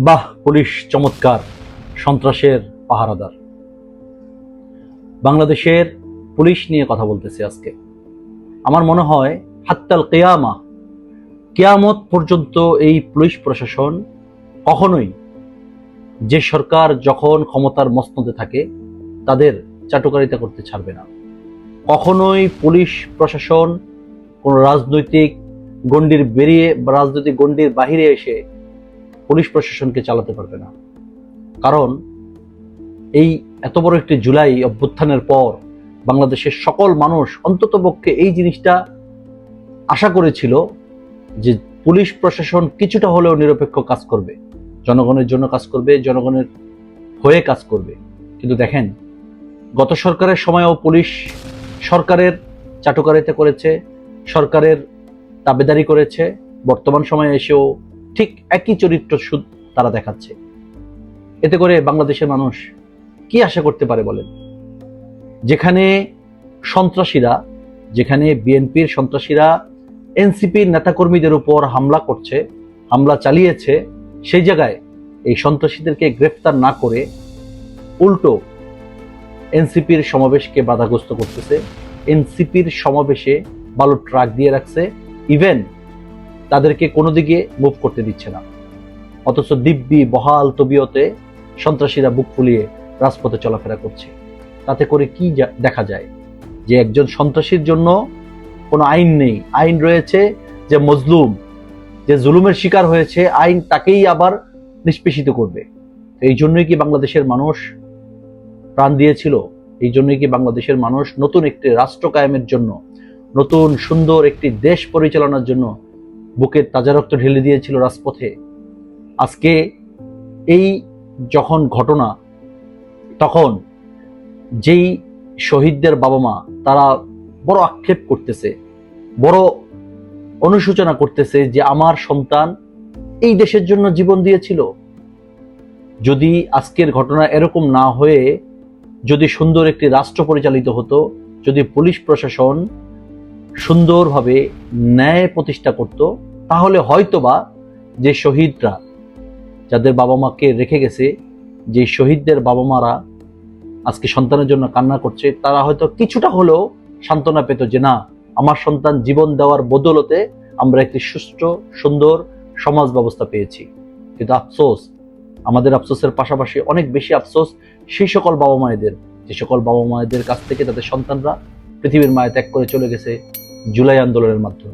বাহ, পুলিশ চমৎকার, সন্ত্রাসের পাহারাদার। বাংলাদেশের পুলিশ নিয়ে কথা বলতেছি আজকে। আমার মনে হয় হাত্তাল কিয়ামা, কিয়ামত পর্যন্ত এই পুলিশ প্রশাসন কখনোই, যে সরকার যখন ক্ষমতার মসনদে থাকে তাদের চাটুকারিতা করতে ছাড়বে না। কখনোই পুলিশ প্রশাসন কোন রাজনৈতিক গণ্ডির বেরিয়ে বা রাজনৈতিক গণ্ডির বাহিরে এসে পুলিশ প্রশাসনকে চালাতে পারবে না। কারণ এই এত বড় একটি জুলাই অভ্যুত্থানের পর বাংলাদেশের সকল মানুষ অন্ততপক্ষে এই জিনিসটা আশা করেছিল যে পুলিশ প্রশাসন কিছুটা হলেও নিরপেক্ষ কাজ করবে, জনগণের জন্য কাজ করবে, জনগণের হয়ে কাজ করবে। কিন্তু দেখেন, গত সরকারের সময়ও পুলিশ সরকারের চাটুকারিতা করেছে, সরকারের তাবেদারি করেছে। বর্তমান সময়ে এসেও ঠিক একই চরিত্র তারা দেখাচ্ছে। এতে করে বাংলাদেশের মানুষ কি আশা করতে পারে বলেন? যেখানে সন্ত্রাসীরা, যেখানে বিএনপির সন্ত্রাসীরা এনসিপির নেতাকর্মীদের উপর হামলা করছে, হামলা চালিয়েছে, সেই জায়গায় এই সন্ত্রাসীদেরকে গ্রেফতার না করে উল্টো এনসিপির সমাবেশকে বাধাগ্রস্ত করতেছে। এনসিপির সমাবেশে বালু ট্রাক দিয়ে রাখছে, ইভেন তাদেরকে কোনো দিকে মুভ করতে দিচ্ছে না। অথচ দিব্যি বহাল তবিয়তে সন্ত্রাসীরা বুক ফুলিয়ে রাজপথে চলাফেরা করছে। তাতে করে কি দেখা যায়? যে একজন সন্ত্রাসীর জন্য কোনো আইন নেই। আইন রয়েছে যে মজলুম, যে জুলুমের শিকার হয়েছে, আইন তাকেই আবার নিষ্পেষিত করবে। এই জন্যই কি বাংলাদেশের মানুষ প্রাণ দিয়েছিল? এই জন্যই কি বাংলাদেশের মানুষ নতুন একটি রাষ্ট্র কায়েমের জন্য, নতুন সুন্দর একটি দেশ পরিচালনার জন্য বুকের তাজা রক্ত ঢেলে দিয়েছিল রাজপথে? আজকে এই যখন ঘটনা, তখন যেই শহীদদের বাবা মা তারা বড় আক্ষেপ করতেছে, বড় অনুশোচনা করতেছে যে আমার সন্তান এই দেশের জন্য জীবন দিয়েছিল। যদি আজকের ঘটনা এরকম না হয়ে যদি সুন্দর একটি রাষ্ট্র পরিচালিত হতো, যদি পুলিশ প্রশাসন সুন্দরভাবে ন্যায় প্রতিষ্ঠা করত, তাহলে হয়তোবা যে শহীদরা যাদের বাবা মাকে রেখে গেছে, যে শহীদদের বাবা মারা আজকে সন্তানের জন্য কান্না করছে, তারা হয়তো কিছুটা হলেও সান্ত্বনা পেত যে না, আমার সন্তান জীবন দেওয়ার বদলতে আমরা একটি সুষ্ঠু সুন্দর সমাজ ব্যবস্থা পেয়েছি। কিন্তু আফসোস, আমাদের আফসোসের পাশাপাশি অনেক বেশি আফসোস সেই সকল বাবা মায়েদের, যে সকল বাবা মায়েদের কাছ থেকে তাদের সন্তানরা পৃথিবীর মায়া ত্যাগ করে চলে গেছে জুলাই আন্দোলনের মাধ্যমে।